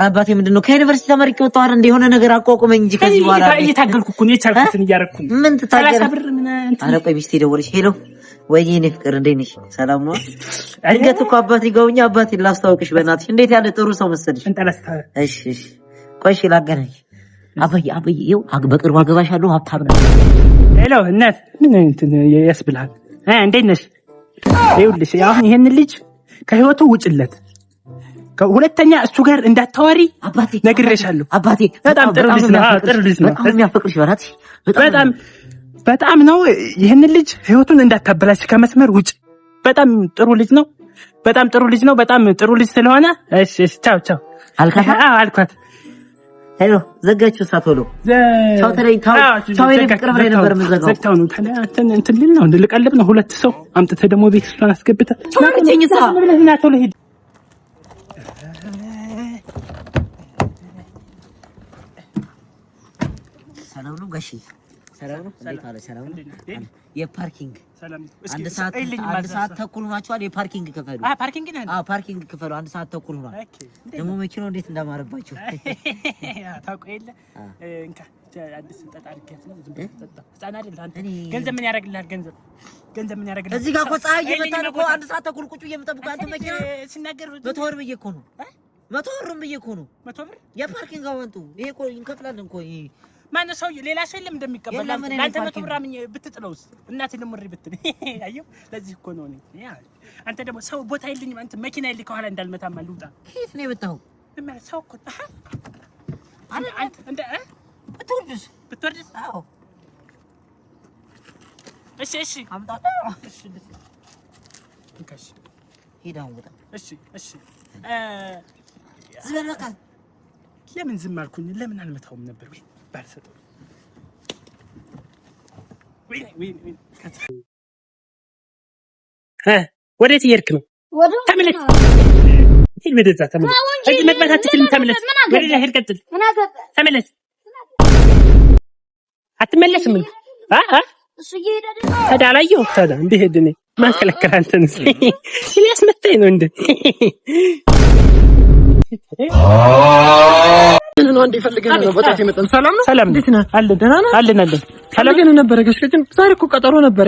አባቴ ምንድነው ከዩኒቨርሲቲ ተመርቄ ወጣሁ አይደል እንደ የሆነ ነገር አቋቁመኝ እንጂ ከዚህ በኋላ እየታገልኩ እኮ ነው የቻልኩትን እያረኩ ምን ተታገለ አረ ቆይ ሚስቴ ደወለች ሄሎ ወይዬ እኔ ፍቅር እንዴት ነሽ ሰላም ነው እንዴት እኮ አባቴ ጋውኛ አባቴ ላስታውቅሽ በእናትሽ እንዴት ያለ ጥሩ ሰው መሰለሽ እሺ ቆይ ላገናኝ አባዬ ይው በቅርቡ አገባሻለሁ ሀብታም ነኝ ሄሎ እናት ምን እንትን ያስብልሃል እንዴት ነሽ ይኸውልሽ አሁን ይሄን ልጅ ከህይወቱ ውጭለት ሁለተኛ እሱ ጋር እንዳታወሪ አባቴ ነግሬሻለሁ አባቴ በጣም ጥሩ ልጅ ነው የሚያፈቅርሽ በእናትሽ በጣም ነው ይሄን ልጅ ህይወቱን እንዳታበላሽ ከመስመር ውጭ በጣም ጥሩ ልጅ ነው በጣም ጥሩ ልጅ ስለሆነ እሺ ቻው አልኳት ሄሎ ዘጋችሁ ሳቶሎ ቻው ተለይ ቻው ይልቅ ቅርብ ላይ ነበር መዘጋው ዘግታው ነው እንትን ልል ነው ልቀልብ ነው ሁለት ሰው አምጥተህ ደግሞ ቤት እሷን አስገብተህ ና ቶሎ ሂድ ሰላም ነው ጋሺ ሰላም ነው እንዴት አለ ሰላም ነው የፓርኪንግ አንድ ሰዓት ተኩል ሆናችኋል የፓርኪንግ ክፈሉ ፓርኪንግ ክፈሉ አንድ ሰዓት ተኩል ሆኗል ደግሞ መኪናው እንዴት እንዳማረባችሁ ታውቁ የለ እንካ አዲስ ተጣጣ አድርገህ ዝም ብለህ ተጣጣ ህፃን አይደል አንተ ገንዘብ ምን ያደርግልሃል ገንዘብ ምን ያደርግልሃል እዚህ ጋር እኮ ፀሐይ እየመጣን እኮ አንድ ሰዓት ተኩል ቁጭ እየምጠብቀው አንተ መኪና ሲናገር 100 ብር ብዬሽ እኮ ነው 100 ብር ብዬሽ እኮ ነው 100 ብር የፓርኪንግ አወንቱ ይሄ እኮ እንከፍላለን እኮ ማን ሰው ሌላ ሰው የለም እንደሚቀበል አንተ 100 ብር አምኜ ብትጥለውስ እናቴ ለምሪ ብትል አየሁ ለዚህ እኮ ነው አንተ ደግሞ ሰው ቦታ የለኝም አንተ መኪና የለኝ ከኋላ እንዳልመታማ ልውጣ ከየት ነው የመጣው ሰው እኮ አንተ እንደ ብትወርድስ አዎ እሺ አምጣ እሺ እንካሽ ሄዳው ወጣ እሺ ዝበለቀ ለምን ዝም አልኩኝ ለምን አልመታውም ነበር ወይ ባልሰጠው ወይ ወዴት እየሄድክ ነው ተመለስ ሂድ ወደዛ ተመለስ እዚህ መግባት አትችልም ተመለስ ወደዛ ሂድ ቀጥል ተመለስ አትመለስም እሱ እየሄደ ተዳላየው እንዴት ነው ማከለከል አንተን ያስመታኝ ነው እንዴ ነው አንዴ ፈልገን ነው በጣም የመጣን ሰላም እንዴት ነህ አለን ደህና ነህ አለን ፈልገን ነበር ጋሽከችን ዛሬ እኮ ቀጠሮ ነበር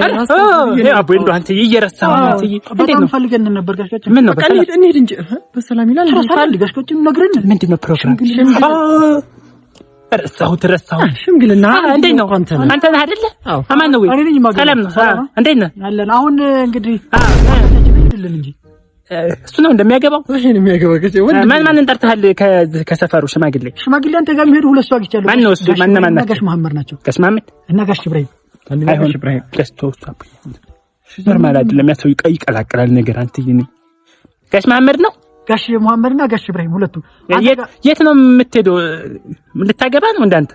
አቦ እንደው አንተ እየረሳህ ነው እንዴት ነው ፈልገን ነበር ጋሽከችን ምን ነው እንሂድ እንጂ በሰላም ይላል ጋሽከችን ነግረን ምንድነው ፕሮግራም ረሳሁ ሽምግልና እንዴት ነው አንተ ነህ አይደለ አማን ነው ወይ ሰላም ነው እንዴት ነህ አለን አሁን እንግዲህ አይደለም እንጂ እሱ ነው እንደሚያገባው እሺ ነው የሚያገባው ማን እንጠርተሃል ከሰፈሩ ሽማግሌ አንተ ጋር የሚሄዱ ሁለት ሰው አግኝቻለሁ ማን ነው እሱ ማን ጋሽ መሐመድ ናቸው ጋሽ መሐመድ እና ጋሽ ኢብራሂም ጋሽ ኢብራሂም ከስተውስታፕ ኖርማል አይደለም ያሰው ይቀላቀላል ነገር አንተ ይሄን ጋሽ መሐመድ ነው ጋሽ መሐመድና ጋሽ ኢብራሂም ሁለቱ የት ነው የምትሄደው ልታገባ ነው እንዳንተ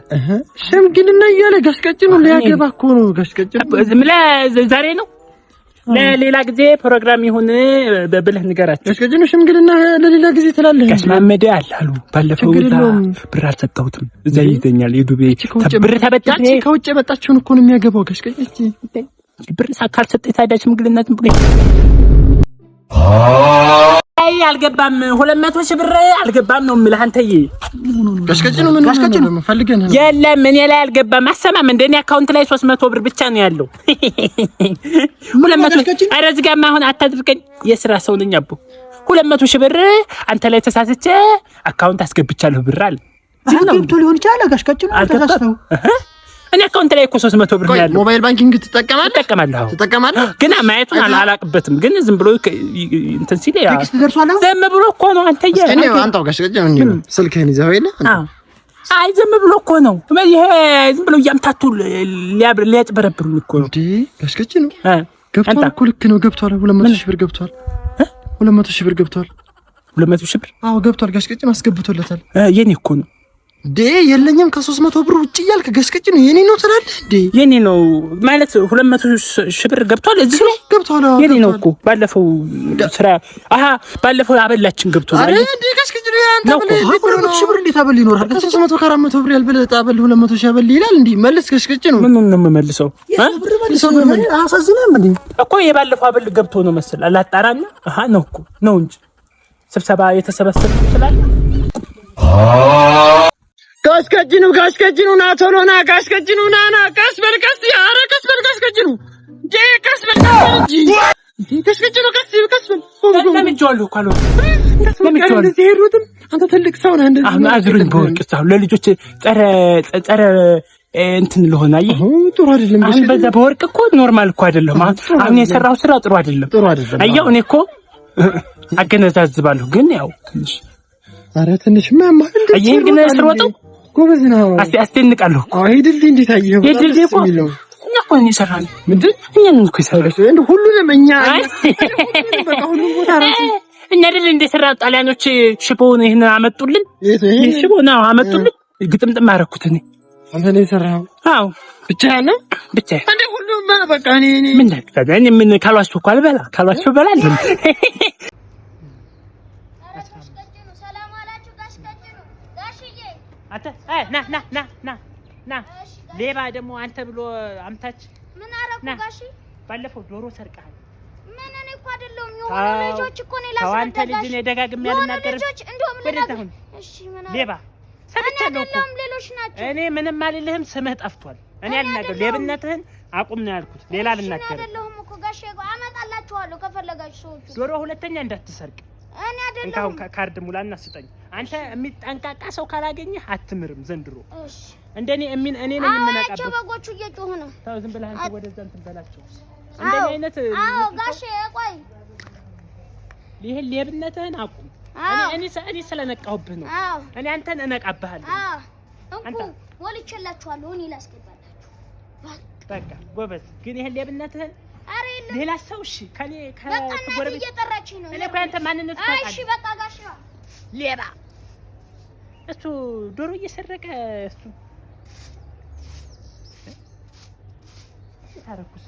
ሽምግልና እያለ ጋሽቀጭኑ ሊያገባ እኮ ነው ጋሽቀጭኑ ዛሬ ነው ለሌላ ጊዜ ፕሮግራም ይሁን በብለህ ንገራቸው ጋሽቀጭኑ ሽምግልና ለሌላ ጊዜ ትላለህ ጋሽ መሐመድ አላሉ ባለፈው ብር አልሰጠሁትም እዛ ይዘኛል የዱቤ ብር ተበጣች ከውጭ የመጣችውን እኮ ነው የሚያገባው ጋሽቀጭኑ ብር ካልሰጠኝ ታዲያ ሽምግልና ዝም ብሎ አልገባም 200 ሺህ ብር አልገባም ነው የምልህ አንተዬ ጋሽቀጭኑ ፈልገን የለም እኔ ላይ አልገባም አሰማም እንደኔ አካውንት ላይ 300 ብር ብቻ ነው ያለው 200 ኧረ እዚህ ጋርማ አሁን አታድርቀኝ የሥራ ሰው ነኝ አቦ 200 ሺህ ብር አንተ ላይ ተሳስቼ አካውንት አስገብቻለሁ ብር አለ ገብቶ ሊሆን ይችላል ጋሽቀጭኑ ተሳስተው እኔ አካውንት ላይ እኮ 300 ብር ነው ያለው ሞባይል ባንኪንግ ትጠቀማለህ ግን ማየቱን አላቅበትም ግን ዝም ብሎ እንትን ሲል ያ ዝም ብሎ እኮ ነው አንተ አንተው ጋሽቀጭኑ ስልክህን ይዘው የለ አይ ዝም ብሎ እኮ ነው ይሄ ዝም ብሎ ያምታቱ ሊያጭበረብሩኝ እኮ ነው እንዴ ጋሽቀጭኑ ገብቷል እኮ ልክ ነው ገብቷል 200 ሺህ ብር ገብቷል 200 ሺህ ብር ገብቷል 200 ሺህ ብር አዎ ገብቷል ጋሽቀጭኑ አስገብቶለታል የኔ እኮ ነው የለኝም ከ300 ብር ውጪ ያልክ ጋሽቀጭኑ የኔ ነው ትላለህ የኔ ነው ማለት 200 ሺህ ብር ገብቷል እዚህ ላይ ገብቷል የኔ ነው እኮ ባለፈው አበላችን ገብቷል አረ ጋሽቀጭኑ ያንተ 200 ሺህ ብር እንዴት አበል ይኖራል ከ300 ከ400 ብር ያልበለጠ አበል 200 ሺህ አበል ይላል እንዴ መልስ ጋሽቀጭኑ ምን ነው የምመልሰው አሳዝነም እንዴ እኮ የባለፈው አበል ገብቶ ነው መሰል አላጣራና ነው እኮ ነው እንጂ ስብሰባ የተሰበሰበ ይችላል ጋሽ ከጅኑ ና ቶሎ ና ጋሽ ከጅኑ ና ቀስ በል ቀስ ኧረ ቀስ በል ጋሽ ከጅኑ ቀስ በል እንጂ ጋሽ ከጅኑ ቀስ በል ለምንጆልሁ ካሎ አንተ ትልቅ ሰው ነህ እንደዚህ አዝሩኝ በወርቅ ሳው ለልጆች ጸረ እንትን ለሆነ አይ ጥሩ አይደለም አሁን በዛ በወርቅ እኮ ኖርማል እኮ አይደለም አሁን የሰራው ስራ ጥሩ አይደለም አየው እኔ እኮ አገነዛዝባለሁ ግን ያው ትንሽ ኧረ ትንሽ ማማ አየህ ግን ስሮጠው ጎበዝ ነው አስደንቃለሁ አዎ ሄድልኝ እንዴት አየው ሄድልኝ እኮ እኛ እኮ ነው የሰራን ምንድን እኛ ነን እኮ የሰራን እንደ ሁሉንም እኛ በቃ ሁሉም ቦታ ራሱ እኛ አይደል እንደ ሰራ ጣሊያኖች ሽቦውን ይሄን አመጡልን ይሄ ሽቦ ነው አመጡልን ግጥምጥም አደረኩት እኔ አንተ ነው የሰራው አዎ ብቻ ነው ብቻ እንደ ሁሉም በቃ እኔ ምን ታዲያ ምን ካልዋሽኩ እኮ አልበላ ካልዋሽኩ እበላለሁ አንተ ና ሌባ ደግሞ አንተ ብሎ አምታች ምን አረኩ ጋሺ ባለፈው ዶሮ ሰርቀሃል ምን እኔ እኮ አይደለም የሆነ ልጆች እኮ ነው ላስረዳሽ አንተ ልጅ ነህ ደጋግም ያልናገር እሺ ምን ሌባ ሰምቻለሁ እኮ ሌሎች ናቸው እኔ ምንም አልልህም ስምህ ጠፍቷል እኔ አልናገር ሌብነትህን አቁም ነው ያልኩት ሌላ አልናገር አይደለም እኮ ጋሺ አመጣላችኋለሁ ከፈለጋችሁ ሰዎች ዶሮ ሁለተኛ እንዳትሰርቅ እኔ አይደለም እንካውን ካርድ ሙላና ስጠኝ አንተ የሚጠንቃቃ ሰው ካላገኘህ አትምርም ዘንድሮ እሺ እንደኔ እኔ ነኝ የምናቀበው አቸው በጎቹ እየጮሁ ነው ታው ዝም ብለህ አንተ ወደዛ እንትን በላቸው እንደኔ አይነት አዎ ጋሼ ቆይ ይሄ ሌብነትህን አቁም እኔ ስለነቃሁብህ ነው እኔ አንተን እነቃብሃለሁ አንተ ወልቼላችኋለሁ እኔ ላስገባላችሁ በቃ ጎበዝ ግን ይሄ ሌብነትህን አሬ ሌላ ሰው እሺ ከኔ ከጎረቤት እየጠራችኝ ነው እኔ አንተ ማንነት ታውቃለህ እሺ በቃ ጋሼ ሌባ እሱ ዶሮ እየሰረቀ እሱ ታረኩስ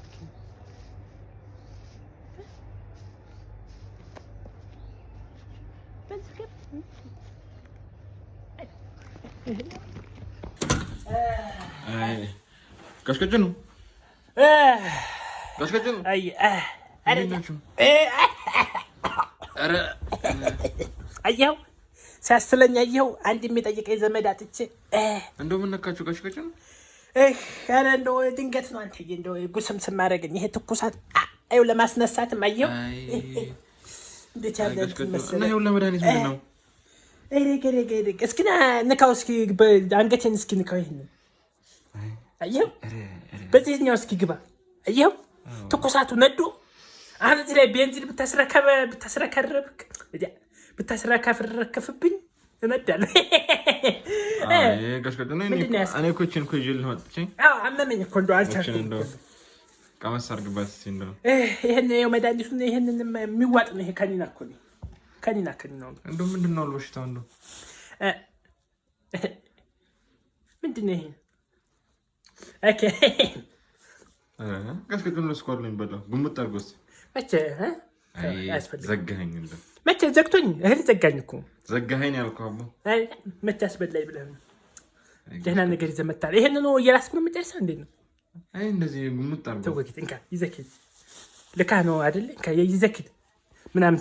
ጋሽ ከጅኑ ጋሽ ከጅኑ አይ አየው ሲያስለኝ አየው አንድ የሚጠይቀኝ ዘመድ አጥቼ እንደው ምን ነካችሁ ጋሽ ከጅኑ ኧረ እንደው ድንገት ነው አንተ እንደው ጉስምስም ማድረግኝ ይሄ ትኩሳት አይው ለማስነሳትም አየው እንዴት ያለ እና ይኸው ለመድኃኒት ምንድን ነው እስኪ ንካው እስኪ አንገቴን እስኪ ንካው ይሄንን አየው በዚህኛው እስኪ ግባ አየው ትኩሳቱ ነዶ አሁን እዚህ ላይ ቤንዚን ብታስረከፍብኝ እነዳለሁ ጋሽ ከጅኑ እኔ እኮ እችን እኮ ይዤልህ መጥቼ አመመኝ እኮ እንደው አልቻልኩም ቀመስ አድርግባት እስኪ እንደው ይሄን ይኸው መድኃኒቱን ይሄንን የሚዋጥ ነው ይሄ ከኒና እኮ ነው ከኒና እንደው ምንድን ነው በሽታው እንደው ምንድን ነው ይሄ ኦኬ ጋሽ ከጅኑ ስኳር ነው የሚበላው ጉምጥ አድርጎ እስኪ መቼ ዘጋኸኝ እንደው መቼ ዘግቶኝ እህል ዘጋኝ እኮ ዘጋኸኝ ያልኩህ አቦ መቼ አስበላኝ ብለህ ነው ደህና ነገር ይዘህ መጣህ ይሄን ነው እየራስኩ ነው የምጨርሰው እንዴት ነው አይ እንደዚህ ጉምጥ አድርጎ ተወግት እንካ ይዘክት ልካ ነው አይደል ከይዘክት ምናምን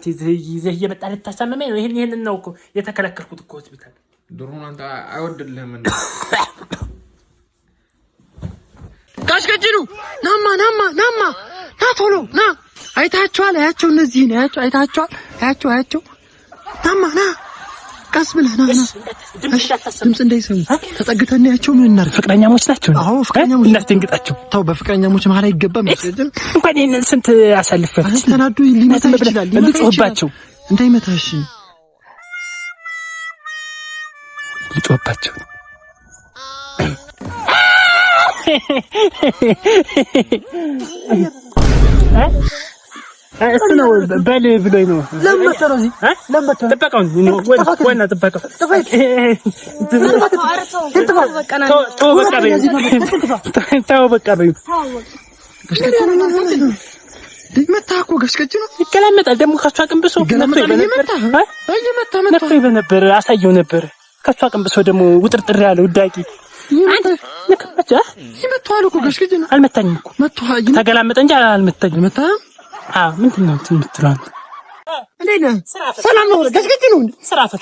ይዘህ እየመጣህ ልታሳመመኝ ነው ይሄን ነው እኮ የተከለከልኩት እኮ ሆስፒታል ድሮን አንተ አይወድልህም እንዴ ጋሽ ከጅኑ ናማ ና ቶሎ ና አይታቸዋል አያቸው እነዚህ ነው አያቸው ናማ ና ቀስ ብለህ ና ድምፅ እንዳይሰሙ ተጠግተን ያቸው ምን እናድርግ ፍቅረኛሞች ናቸው አዎ ፍቅረኛሞች እናስደንግጣቸው ተው በፍቅረኛሞች መሀል አይገባም እንኳን ይሄንን ስንት አሳልፈት ተናዱ ሊመታ ይችላል ልጮህባቸው እንዳይመታሽ ልጮህባቸው እሱ ነው በል ብሎኝ ነው ለምተረው ጥበቃውን ወና ጥበቃው ተው በቃ በይ መታ እኮ ጋሽ ከጅኑ ይገላመጣል ደግሞ ከሷ ቅንብሶ መጥቶ ነበር አሳየው ነበር ከሷ ቅንብሶ ደግሞ ውጥርጥር ያለው ዳቂ ይመታል እኮ ጋሽ ከጅኑ አልመታኝም እኮ መታ ተገላመጠ እንጂ አልመታኝም መታ ምንድን ነው የምትለው እንዴት ነህ? ሰላም ነው? ገስገጭ ነው እንዴ?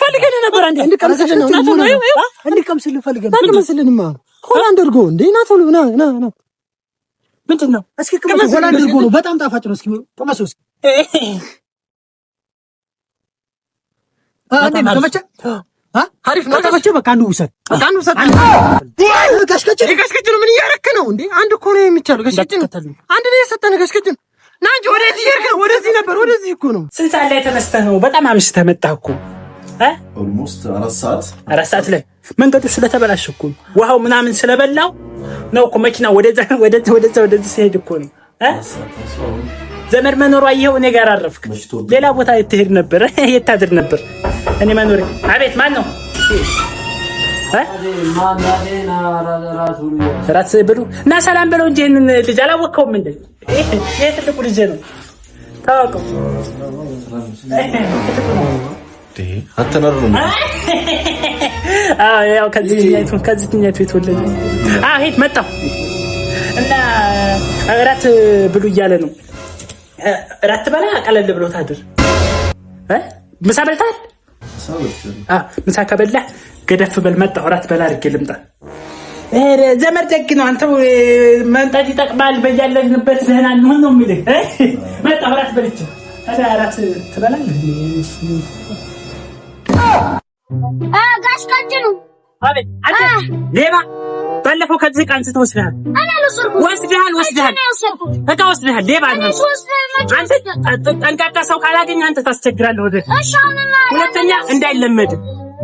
ፈልገን ነበር አንዴ እንድቀምስልን ነው። እንድቀምስልን ፈልገን እንድቀምስልንማ ሆላንድ እርጎ እንዴ ና ቶሎ ና ና ና። ምንድን ነው? እስኪ ቅመስ። ሆላንድ እርጎ ነው፣ በጣም ጣፋጭ ነው። እስኪ ቅመስ። እስኪ አንዴ ተመቸ? አሪፍ ነው። ተመቸ? በቃ አንዱ ውሰድ፣ በቃ አንዱ ውሰድ። ገስገጭ ነው። ምን እያደረክ ነው እንዴ? አንድ እኮ ነው የሚቻለው። ገስገጭ ነው አንድ ነው የሰጠን። ገስገጭ ነው ና እንጂ ወደዚህ ይርካ። ወደዚህ ነበር፣ ወደዚህ እኮ ነው። ስንት ሰዓት ላይ ተነስተህ ነው? በጣም አምሽተህ መጣህ እኮ። ኦልሞስት 4 ሰዓት ላይ መንገዱ ስለተበላሽ እኮ ውሃው ምናምን ስለበላው ነው እኮ መኪና ወደዚህ ሲሄድ እኮ ነው። ዘመድ መኖሩ አየኸው። እኔ ጋር አረፍክ። ሌላ ቦታ ትሄድ ነበር። የት ታድር ነበር? እኔ መኖሬ። አቤት ማን ነው? ራት ብሉ እና ሰላም በለው እንጂ ይሄንን ልጅ አላወቀውም እንዴ? ይሄ ትልቁ ልጅ ነው። ታውቀው አተናር ነው። ያው ከዚህኛቱ የተወለደ ሄድ መጣሁ እና ራት ብሉ እያለ ነው። ራት በላ ቀለል ብሎ ታድር። ምሳ በልተሃል? ምሳ ከበላህ ገደፍ በል። መጣሁ እራት በላ አድርጌ ልምጣ። ዘመድ ደግ ነው። አንተው መምጣት ይጠቅማል። በያለንበት ደህና እንሆን ነው የሚልህ። መጣሁ እራት በልቼ ታዲያ እራት ትበላለህ? ጋሽ ቀጭኑ። አቤት። አንተ ሌባ! ባለፈው ከዚህ ዕቃ አንስተህ ወስደሃል። ወስደሃል። ዕቃ ወስደሃል። ሌባ ነህ አንተ። ጠንቃቃ ሰው ካላገኘህ አንተ ታስቸግራለህ። ወደ ሁለተኛ እንዳይለመድ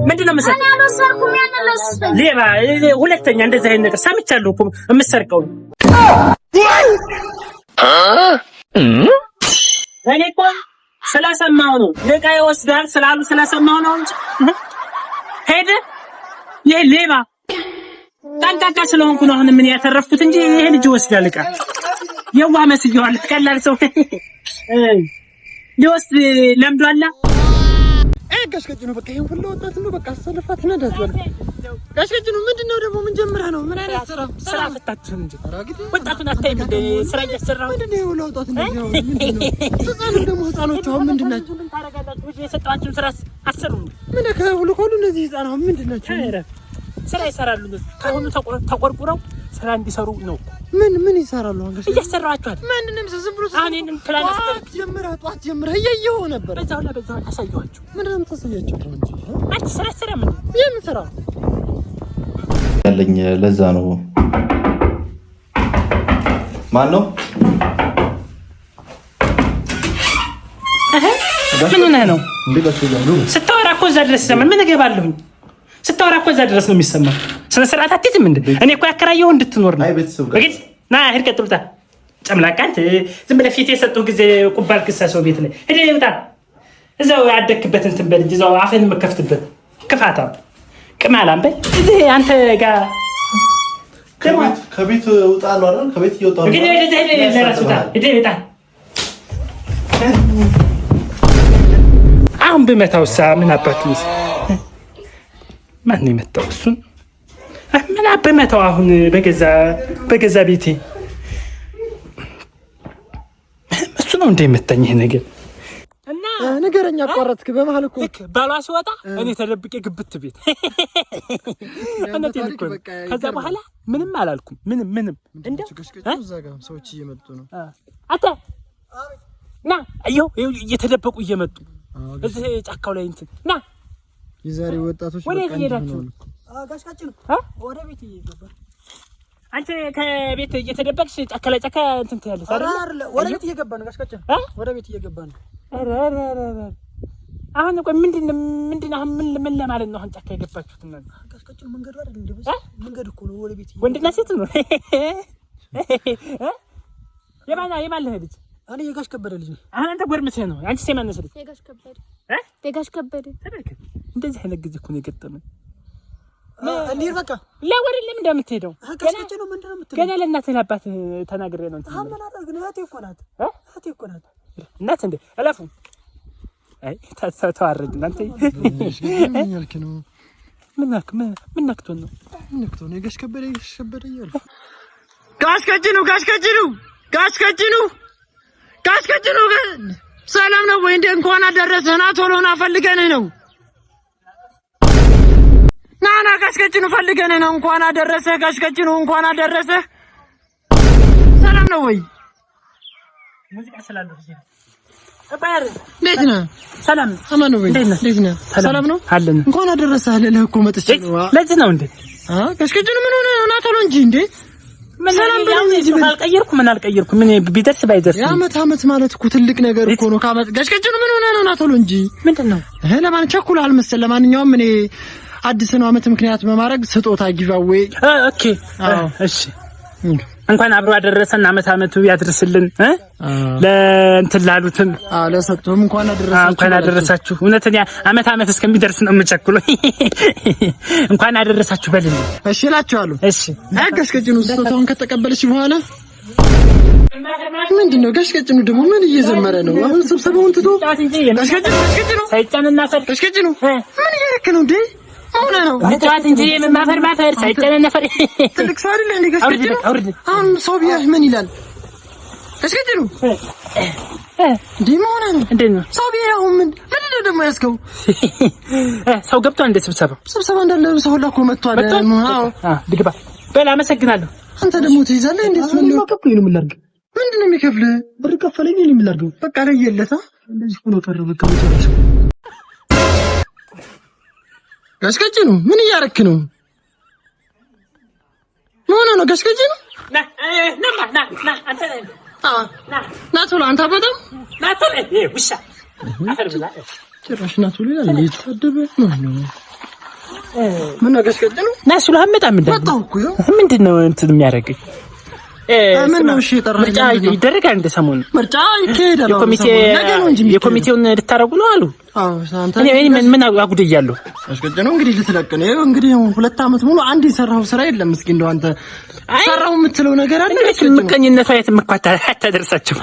ምንድነው መሰለህ? እኔ አልወሰድኩም። ያንለስ ሌባ! ሁለተኛ እንደዚህ አይነት ነገር ሰምቻለሁ እኮ የምትሰርቀው። እኔ እኮ ስለሰማሁ ነው። ዕቃ ይወስዳል ስላሉ ስለሰማሁ ነው እንጂ ሄደህ ይሄ ሌባ ጠንቃቃ ስለሆንኩ ነው አሁን ምን ያተረፍኩት እንጂ ይሄ ልጅ ይወስዳል ዕቃ። የዋህ መስዬዋለሁ። ቀላል ሰው ሊወስድ ለምዷላ። ጋሽቀጭ ነው። በቃ ይሄን ሁሉ ወጣት ነው። በቃ አሰልፋት ነዳት። ጋሽቀጭ ነው። ምንድነው ደግሞ? ምን ጀምረህ ነው? ምን አይነት ስራ ፈታችሁ እንጂ ወጣቱን አታይም እንደ ስራ እያሰራሁ ምንድነው? ይኸው ለወጣት ነው። ምንድነው? ህፃኖች ደግሞ ህፃኖች አሁን ምንድናቸው? ምን ታረጋላችሁ? የሰጣችሁን ስራ አሰሩ። ምን ከሁሉ እነዚህ ህፃን አሁን ምንድናቸው? ስራ ይሰራሉ። ካሁኑ ተቆርቁረው ስራ እንዲሰሩ ነው። ምን ይሰራሉ? አንገሽ እያሰራኋቸዋል። ምንንም ዝም ብሎ አሁን ፕላን ጧት ጀምረህ እያየሁ ነበር። በዛው አሳየኋቸው። ምንድነው የምታሳያቸው? አንተ ስራ ምን የምን ስራ ያለኝ? ለዛ ነው። ማን ነው? ምን ሆነህ ነው? ስታወራ እኮ እዛ ድረስ ይሰማል። ምን እገባለሁኝ? ስታወራ እኮ እዛ ድረስ ነው የሚሰማው። ስነ ስርዓት አትይዝም እንዴ? እኔ እኮ ያከራየው እንድትኖር ነው። በግድ ና ሂድ፣ ቀጥል። ውጣ ጨምላቃ። አንተ ዝም ብለህ ፊት የሰጡህ ጊዜ ቁባል ክሳ ሰው ቤት ላይ ሂድ፣ ውጣ። እዛው ያደክበት እንትን በል እንጂ እዛው አፍህን የምከፍትበት ክፋታም ቅማላም በል። እዚህ አንተ ጋር ከቤት ውጣ ነው አይደል? ከቤት እየወጣ ነው። እንግዲህ ወደዚህ ሂድ፣ ለራስህ ውጣ። ሂድ፣ ውጣ። አሁን ብመታውሳ ምን አባቱ ማን ነው የመታው? እሱን ምን አበመታው? አሁን በገዛ ቤቴ እሱ ነው እንደ የመታኝ ይሄ ነገር። እና ነገረኛ አቋረጥክ በመሀል እኮ ልክ ባሏ ሲወጣ እኔ ተደብቄ ግብት ቤት እነቴን እኮ ከዛ በኋላ ምንም አላልኩም። ምንም እንደው እዛ ጋር ሰዎች እየመጡ ነው። አታ ና አየሁ እየተደበቁ እየመጡ እዚህ ጫካው ላይ እንትን ና የዛሬ ወጣቶች ወደ እየሄዳችሁ ጋሽቃጭ ነው። ወደ ቤት እየገባ አንተ ከቤት እየተደበቅሽ ጫካ ላይ ጫካ እንትን ትያለሽ አይደል? ወደ ቤት እየገባ ነው ጋሽቃጭ። ወደ ቤት እየገባ ነው። አሁን ቆይ ምንድን አሁን ምን ለማለት ነው? አሁን ጫካ የገባችሁት እና ጋሽቃጭ መንገዱ አይደል እንዴ? መንገድ እኮ ነው ወደ ቤት። ወንድና ሴት ነው። የማን ልጅ? እኔ የጋሽ ከበደ ልጅ ነኝ። አሁን አንተ ጎርምስህ ነው። አንቺ ማነሽ ልጅ? የጋሽ ከበደ ተበልከ። እንደዚህ አይነት ጊዜ እኮ ነው የገጠመን። እንዴት በቃ ለወሬ ለምን እንደምትሄደው ጋሽቃጭ ነው። ምንድን ነው የምትለው? ገና ለእናትህ ለአባት ተናግሬ ነው እንትን ምን አደረግ ነው? እህቴ እኮ ናት። እህቴ እኮ ናት። እናት እንደ እለፉ። አይ ተዋረድ እናንተ። ምን ያልክ ነው? ምን ነክቶን ነው? ምን ነክቶን ነው? የጋሽ ከበደ እያሉ ጋሽቃጭ ነው። ሰላም ነው ወይ? እንደ እንኳን አደረሰህ። ና ቶሎ ና፣ ፈልገንህ ነው። ና ጋሽቀጭኑ ፈልገንህ ነው። እንኳን አደረሰህ ጋሽቀጭኑ፣ እንኳን አደረሰህ። ሰላም ነው ወይ? ሙዚቃ ስላለው እንዴት ነህ? ሰላም አማን ነው ወይ? እንዴት ነህ? ሰላም ነው አለን። እንኳን አደረሰህ ልልህ እኮ መጥቼ ነው። ለዚህ ነው እንዴ? ጋሽቀጭኑ ምን ሆነህ ነው? ና ቶሎ እንጂ እንዴ። ሰላም ብለኝ እንጂ ምን አልቀየርኩም። ምን ቢደርስ ባይደርስ የዓመት ማለት እኮ ትልቅ ነገር እኮ ነው። ካመት ጋሽቀጭኑ ምን ሆነህ ነው? ና ቶሎ እንጂ። ምንድነው? ለማን ቸኩለሃል መሰል። ለማንኛውም እኔ አዲስ ነው ዓመት ምክንያት በማድረግ ስጦታ ጊቫዌ። ኦኬ እሺ እንኳን አብሮ አደረሰን። ዓመቱ ያድርስልን። ለእንትን ላሉትም ለሰጡም እንኳን አደረሳችሁ። እውነተኛ ዓመት እስከሚደርስ ነው የምቸኩለው። እንኳን አደረሳችሁ በልኝ። እሺ እላችኋለሁ። እሺ ጋሽቀጭኑ ስጦታውን ከተቀበለች በኋላ ምንድነው? ጋሽቀጭኑ ደግሞ ምን እየዘመረ ነው? አሁን ስብሰባውን ትቶ ጋሽቀጭኑ ሳይጫንና ጋሽቀጭኑ ምን እያደረክ ነው እንዴ? አሁን ነው ልጫት እንጂ ማፈር ሳይጨነነፈር ትልቅ ሰው አይደለ እንዴ? ጋሽቀጭኑ አሁን ሰው ቢያህ ምን ይላል? ጋሽቀጭኑ እንዴ ምን ነው እንዴ? ሰው ቢያህ አሁን ምንድነው ደግሞ ያስከው? ሰው ገብቷል እንደ ስብሰባ እንዳለ ሰው ሁላ እኮ መጥቷል። አዎ ድግባ በል። አመሰግናለሁ። አንተ ደግሞ ትይዛለህ እንዴ? ሰው ነው ከፍሎ ነው የምላርግ። ምንድነው የሚከፍልህ? ብር ከፈለኝ ነው የምላርገው። በቃ ለየለታ እንደዚህ ሆኖ ቀረ። በቃ መጨረሻ ጋሽቀጭኑ ምን እያረክ ነው? ሆነ ነው ጋሽቀጭኑ ና አንተ ና ቶሎ አንተ በጣም ና ቶሎ ውሻ አፈር ብላ ጭራሽ ና ቶሎ ይላል። እየተሰደበ ነው። ምን ነው ጋሽቀጭኑ ና ስሉ አመጣም እንደው ምንድነው እንትን የሚያደርገኝ? ምን ነው? እሺ ምርጫ ይደረጋል እንደ ሰሞኑን ምርጫ ይካሄዳል። የኮሚቴውን ልታረጉ ነው አሉ። እኔ ምን አጉደያለሁ? ጋሽቀጭኑ እንግዲህ ልትለቅ ነው። እንግዲህ 2 ዓመት ሙሉ አንድ የሰራው ስራ የለም። እስኪ እንደው አንተ ሰራው የምትለው ነገር አለ? ምቀኝነቷ የት መኳታ አታደርሳችሁ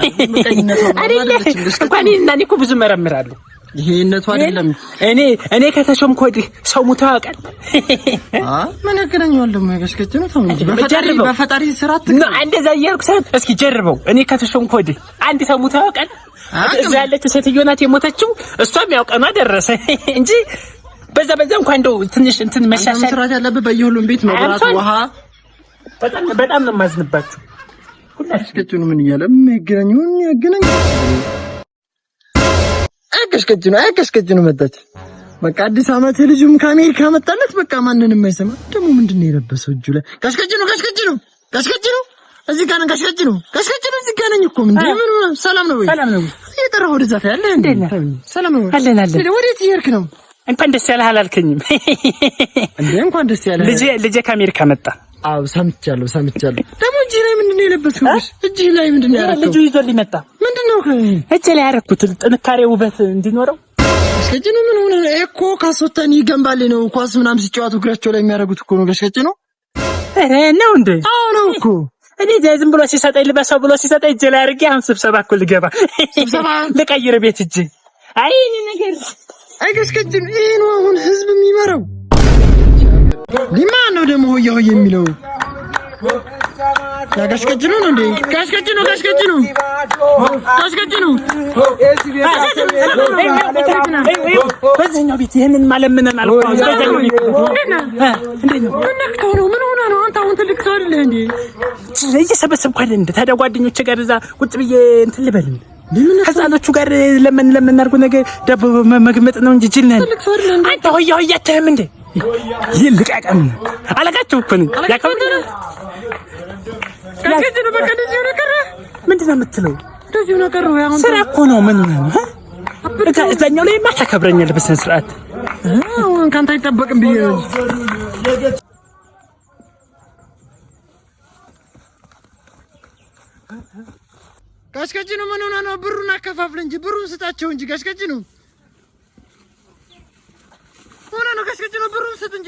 አይደል? እንኳን እኔ እኮ ብዙ መረምራለሁ። ይሄነቱ አይደለም። እኔ ከተሾምኩ ወዲህ ሰው ሙተው ያውቃል? ምን ያገናኘዋል ደግሞ? ጋሽቀጭኑ ተው እንጂ በፈጣሪ ስራ ነው እንደዛ እያልኩ ሰዓት እስኪ ጀርበው። እኔ ከተሾምኩ ወዲህ አንድ ሰው ሙተው ያውቃል? እዛ ያለችው ሴትዮ ናት የሞተችው። እሷም ያው ቀኗ ደረሰ እንጂ በዛ እንኳን እንደው ትንሽ እንትን መሻሻል ስራት ያለበት በየሁሉም ቤት መብራት፣ ውሃ በጣም ነው የማዝንባችሁ። ጋሽቀጭኑ ምን እያለ ያገናኘው? ጋሽቀጭኑ መጣች። በቃ አዲስ ዓመት ልጁም ከአሜሪካ መጣለት። በቃ ማንንም አይሰማ። ደግሞ ምንድነው የለበሰው እጁ ላይ? ጋሽቀጭኑ እዚህ ጋር ነኝ። ጋሽቀጭኑ እዚህ ጋር ነኝ እኮ። ምን ሰላም ነው ወይ? እየጠራሁ ወደዛ ያለ እንዴ? ሰላም ነው አለን። ወዴት እየሄድክ ነው? እንኳን ደስ ያለህ አላልከኝም እንዴ? እንኳን ደስ ያለህ። ልጄ ከአሜሪካ መጣ። አው ሰምቻለሁ። ደግሞ እጅ ላይ ምንድነው የለበስከው? እጅ ላይ ምንድነው ያደረገው? ልጁ ይዞልኝ መጣ። ምንድነው እጅ ላይ ያደረኩት? ጥንካሬ ውበት እንዲኖረው። ጋሽቀጭኑ ምን ሆነ? እኮ ካሶተን ይገንባል ነው። ኳስ ምናምን ሲጫወቱ እግራቸው ላይ የሚያደርጉት እኮ ነው። ጋሽቀጭኑ ነው እንዴ? አዎ ነው እኮ። እኔ ዝም ብሎ ሲሰጠኝ ልበሰው ብሎ ሲሰጠኝ እጅ ላይ አድርጌ አሁን ስብሰባ እኮ ልገባ ልቀይር ቤት እጅ። አይ እኔ ነገር ጋሽቀጭኑ ይሄ ነው አሁን ህዝብ የሚመራው። ሊማን ነው ደግሞ ሆያ የሚለው? ጋሽቀጭኑ ነው እንዴ? ጋሽቀጭኑ በዚህኛው ቤት ይሄንን ማለምነን አልኩ። በዚህኛው ቤት ምን ሆነ ነው? አንተ አሁን ትልቅ ሰው አይደለህ እንዴ? እየሰበሰብኩ አይደል እንዴ? ታዲያ ጓደኞቼ ጋር እዛ ቁጭ ብዬ እንትን ልበል እንዴ? ህፃኖቹ ጋር ለምን አድርጎ ነገር ዳቦ መግመጥ ነው እንጂ ጅል ነህ አንተ። ሆያ አትልም እንዴ? ይልቀቀም አለቃቸው እኮ ነኝ። ጋሽቀጭኑ በቃ እንደዚህ ሆነ ቀረ። ምንድን ነው የምትለው? እንደዚህ ሆነ ቀረ። አሁን ስራ እኮ ነው። ምን ነው እዛኛው ላይ ማታከብረኛል በስነ ስርዓት። አሁን ካንተ አይጠበቅም ብዬ ነው። ጋሽቀጭኑ ምን ሆነ ነው? ብሩን አከፋፍል እንጂ ብሩን ስጣቸው እንጂ። ጋሽቀጭኑ ሆነ ነው። ጋሽቀጭኑ ብሩን ስጥ እንጂ።